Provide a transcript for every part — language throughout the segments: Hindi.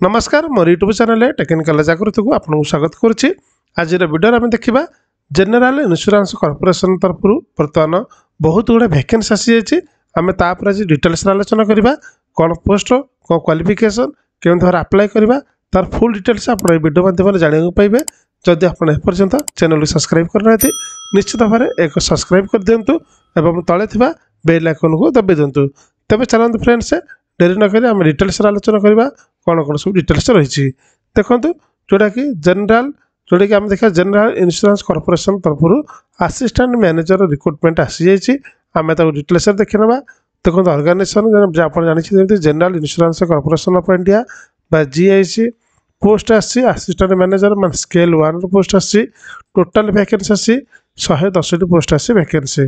नमस्कार मोर यूट्यूब चैनल टेक्निकल जागृत को आपको स्वागत करुच्ची। आज वीडियो आम देखा जनरल इन्शुरांस कॉर्पोरेशन तरफ बर्तमान बहुत गुड़े वैकेंसी आसी जाइए। आम तापर आज डिटेल्स आलोचना करवा कौन पोस्ट कौन क्वालिफिकेशन केम भाव अप्लाई करवा तार फुल डिटेल्स आप वीडियो माध्यम जानने पाइबे। जदि आप एपर्यंत चैनल को सब्सक्राइब करना निश्चित भाव एक सब्सक्राइब कर दिंतु एवं तले बेल आइकन को दबाई दिंतु। तेज चलते फ्रेंड्स डेरी नक आम डिटेल्स आलोचना करवा कौन कौन सब डिटेल्स रही देखो जोटा कि जनरल जोटा कि आम देखा जनरल इन्शुरांस कॉर्पोरेशन तरफ असिस्टेंट मैनेजर रिक्रुटमेंट आसी जाइए। आम डिटेल्स देखी ना देखो ऑर्गेनाइजेशन आप जानते जनरल इन्शुरांस कॉर्पोरेशन ऑफ इंडिया बा जीआईसी पोस्ट आसी असिस्टेंट मैनेजर मान स्केल 1 पोस्ट आसी टोटाल वैकेंसी आसी 110 पोस्ट आसी वैकेंसी।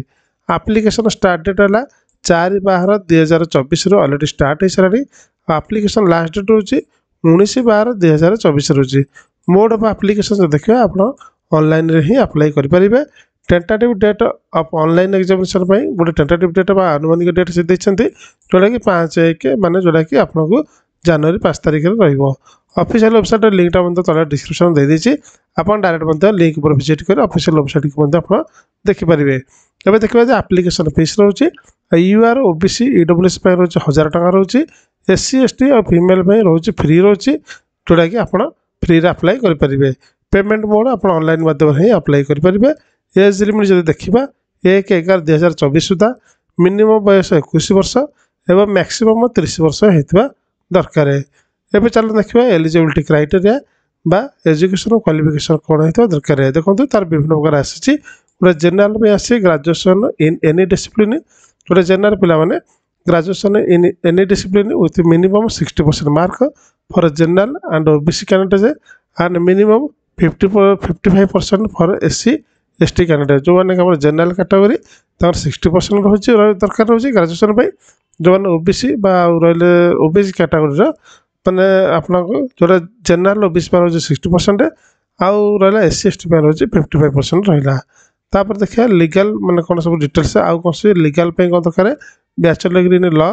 एप्लिकेशन स्टार्ट डेट है 4/12/2024 अलरेडी स्टार्ट हो सारे। एप्लिकेशन लास्ट डेट हूँ 19/12/2024 रोचे। मोड ऑफ एप्लिकेशन देखिए आप ऑनलाइन रे ही अप्लाई करेंगे। Tentative date of online examination गोटे टेंटेटिव डेट आनुमानिक डेट से देखते जोटा कि 5/1 माने जोटा कि आपको जनवरी 5 तारिख में ऑफिशियल वेबसाइट लिंक तले डिस्क्रिप्शन दे देती आप डायरेक्ट लिंक पर विजिट कर ऑफिशियल वेबसाइट को आप देखिपारे। अब देखा एप्लिकेशन फीस रोचे यूआर ओबीसी ईडब्ल्यूएस रोचे 1000 टका रोचे। एससी एसटी और फीमेल रोचे फ्री रोचे जोटा कि आप फ्री अप्लाई करेंगे। पेमेंट मोड आप ऑनलाइन माध्यम ही अप्लाई करेंगे। एज लिमिट जो देखा 1/11/2024 सुधा मिनिमम बयस 21 वर्ष एवं मैक्सिमम 30 वर्ष होता दरकार। एवं चलो देखा एलिजिबिलिटी क्राइटेरिया बा एजुकेशन क्वालिफिकेशन कौन होता दरकार। देखो तार विभिन्न प्रकार आसी गोटे जेनराल में आसी ग्रेजुएशन इन एनी डिसिप्लिन गोटे जेनराल पिला graduation in any discipline with minimum 60% mark for general and OBC candidate and minimum 55% for SC ST candidate. जो मैंने जनरल कैटेगरी 60% रोचे दरकार रोचे ग्रेजुएशन जो मैंने ओबीसी रही ओबीसी कैटेगरी मैंने आप जो जनरल ओबीसी रोचे 60% आउ रहा एससी एसटी रोचे 55% रहा। तापर देखिए लीगल माने कौन सब डिटेल्स आउ कौन से लीगल कौन दरकार bachelor degree in law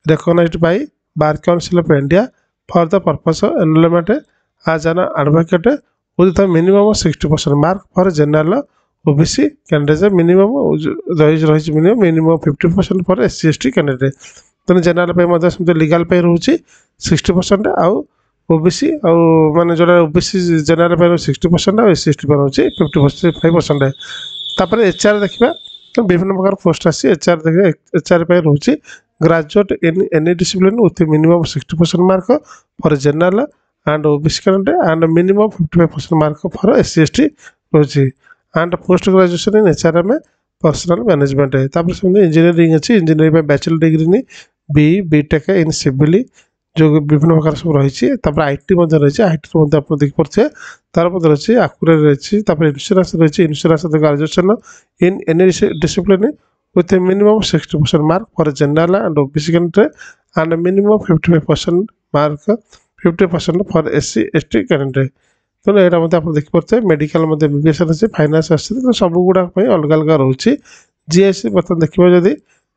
recognised by bar council of India for the purpose of enrolment as an advocate with minimum 60% mark for general OBC candidate minimum रही minimum 50% for SC ST candidate. तेनाली जनरल लीगल रोचे 60% आउ ओबीसी माने जो ओबीसी जनरल 60% और एससी एसटी रोचे 55%। तापर एचआर देखा विभिन्न प्रकार पोस्ट आसी एचआर देखिए एचआर रोचे graduate in any discipline with minimum 60% mark for general and OBC candidate and minimum 55% mark for SC ST रोचे and post graduation in HRM personnel management. Engineering अच्छी engineering bachelor degree in BTech in civil जो विभिन्न प्रकार सब रही। आईटी रही आईटी आप देखिए तार रही आकुरे रही इन्शुरांस रही insurance graduation in any discipline with minimum 60% mark for general and OBC candidate and minimum 55% mark 50% for SC ST candidate. तो यहाँ आप देखिए मेडिकल बीपीएस अच्छे फाइनान्स आते सब गुड़ाक अलग अलग रोचे। जीएससी बर्तमान देखिए जदि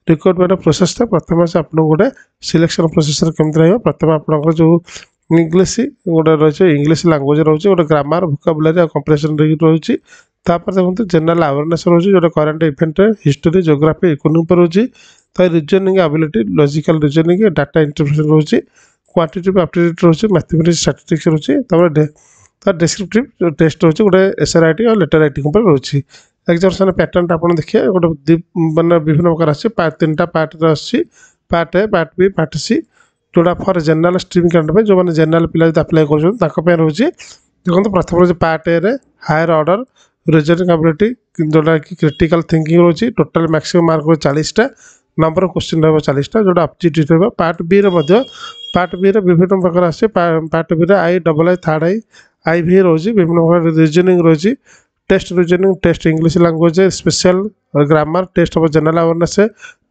रिक्रुटमेंट प्रोसेस प्रथम से आप गोटे सिलेक्शन प्रोसेस केमती रहा प्रथम आप जो इंग्लीश गोटे रही इंग्लीश लैंग्वेज रोचे गोटे ग्रामर वोकाबुलरी और कंप्रेशन रोचे। तापर देखो जनरल अवेयरनेस रोचे जो current event history geography economy पर रोचे। तो reasoning ability logical reasoning data interpretation रोचे क्वांटिटेटिव एप्टीट्यूड रोचे मैथमेटिक्स स्टैटिस्टिक्स रोचे। तापर डिस्क्रिप्टिव टेस्ट रोचे गोटे एसआरआईटी और लेटर राइटिंग पर रोचे। एग्जामिनेशन पैटर्न आप देखिए गोटे मैंने विभिन्न प्रकार आस 3टा पार्ट आसी part A part B part C जोड़ा फॉर जनरल स्ट्रीम कैंडिडेट जो मैंने जनरल पिला अप्लाई कर रोचे। देखो प्रथम रोचे पार्ट ए रे हायर ऑर्डर रीजनिंग एबिलिटी जोटा कि क्रिटिकल थिंकिंग रोचे टोटाल मैक्सिमम मार्क 40टा नंबर ऑफ क्वेश्चन रहा 40टा जोटा एप्टीट्यूड रहा। पार्ट बी रे विभिन्न प्रकार आसे पार्ट बी रे आई डबल आई थर्ड आई भी रोचे विभिन्न प्रकार रीजनिंग रोचे test reasoning test English language special grammar test of general awareness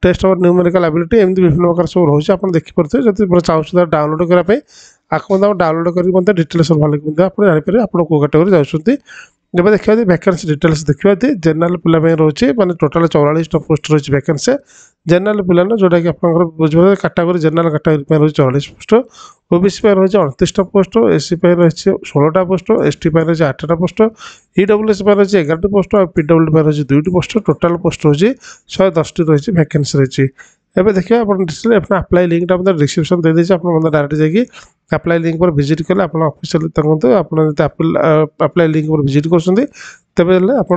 test of numerical ability एमती विभिन्न प्रकार सब रोचे आप देखिपे जब चाहते डाउनलोड करने आपको डाउनलोड कर डिटेल्स भले आप जापर आप कौ कैटेगरी जाऊँगी जब देखा वैकेंसी डिटेल्स देखा जनरल पिला रोचे माने टोटाल 44 पोस्ट रही वैकेंसी जनरल पिला जोटा कि आप बुझे कैटेगरी जनरल कैटेगरी रही 44 पोस्ट ओबीसी रही 38 पोस्ट एससी रही 16टा पोस्ट एसटी रही 8टा पोस्ट ईडब्ल्यूएस रही 11टी पोस्ट और पीडब्ल्यू रही 2टी पोस्ट टोटाल पोस्ट रही 110 रही वैकेंसी रही एवं देखिए आप अप्लाई लिंकटा मतलब डिस्क्रिप्शन दे दीजिए आप डायरेक्ट जाकि अप्लाई लिंक पर विजिट कले आप ऑफिशियल तक आप अप्लाई लिंक पर विजिट कर तेरे आप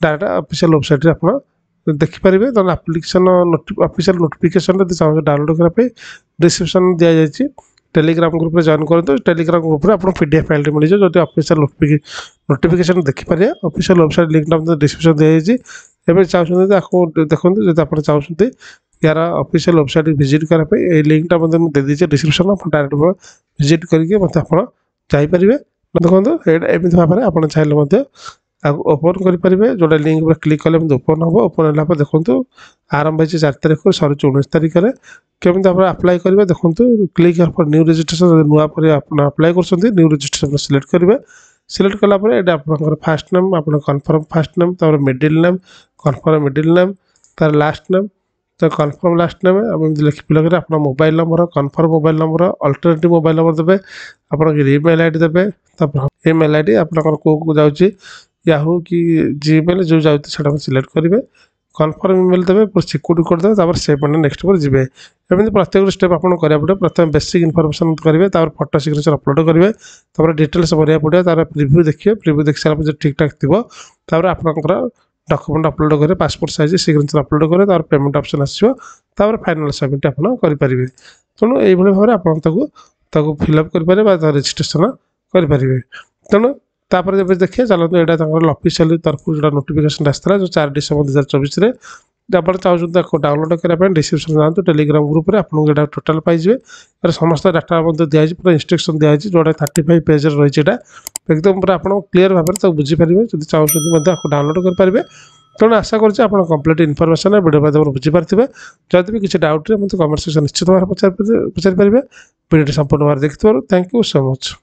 डायरेक्ट ऑफिशियल वेबसाइट रे आप देखिपारे तो आप्लिकेसन ऑफिशियल नोटिफिकेशन चाहते डाउनलोड करने डिस्क्रिप्शन दि जाए टेलीग्राम ग्रुप में जॉइन करूँ टेलीग्राम ग्रुप में आप पीडीएफ फाइल मिल जाए जो ऑफिशियल नोटिफिकेशन देखिपारे ऑफिशियल वेबसाइट लिंकटा डिस्क्रिप्शन दि जाए चाहते आपको देखो जो आप चाहते यार ऑफिशियल वेबसाइट विजिट करने लिंकटा मतलब दे दीजिए डिस्क्रिप्शन आप डायरेक्ट विजिट करके मत आप जापर देखो एमती भाव में आप चाहिए ओपन करेंगे जोटा लिंक पर क्लिक कले ओपन हम ओपन है देखो आरंभ होती 4 तारीख सर 19 तारीख में केमी आप अप्लाई करेंगे देखो क्लिक फॉर न्यू रजिस्ट्रेशन नुआ अप्लाई कर न्यू रजिस्ट्रेशन सिलेक्ट करेंगे सिलेक्ट कलापर ये आप फास्ट नेम आप कन्फर्म फास्ट नेम तर middle name confirm middle name तार लास्ट नेम तो कन्फर्म लास्ट नेम आप लिखि फिल आप mobile number confirm mobile number alternative mobile number देवे आप इमेल आईडी देवे इमेल आईडी आप को जाऊँगी याहू कि जीमेल जो जाऊँगी से सिलेक्ट करेंगे कन्फर्म इमेल देवे सिक्योरिटी कोड देवे सेव मैंने नेक्स्ट पर जी एमती प्रत्येक स्टेप आप करा पड़े प्रथम बेसिक इनफर्मेशन करेंगे फोटो सिग्नेचर अपलोड करेंगे डिटेल्स भरवा पड़े तार प्रिव्यू देखिए प्रिव्यू देख सारा ठीक ठाक थोड़ा आपंकर डॉक्यूमेंट अपलोड करेंगे पासपोर्ट साइज सिग्नेचर अपलोड करेंगे तार पेमेंट ऑप्शन आसो फाइनल सबमिट आप करेंगे तेणु ये भाव में आप फिलअप करेंगे रजिस्ट्रेशन करेंगे तेणु तापर जब देखिए चलते यहाँ ऑफिशियल तरफ जो नोटिफिकेशन आसाला जो 4 डिसेम्बर 2024 में आप चाहते डाउनलोड करने डिस्क्रिप्शन जातु टेलीग्राम ग्रुप में आपको यहाँ टोटाल पाइबे समस्त डाटा दिखाई पूरा इंस्ट्रक्शन दिखाई जोटा 35 पेज रही है एकदम पूरा आप क्लीयर भाव में बुझीपारे जो चाहते आपको डाउनलोड करेंगे तेणु आशा करुँचे आप कंप्लीट इनफर्मेशन वीडियो माध्यम बुझीपारे जब भी किसी डाउट मतलब कमेंट सेक्शन निश्चित भाव पचारि पारे वीडियो संपूर्ण भाव देखिए थैंक यू सो मच।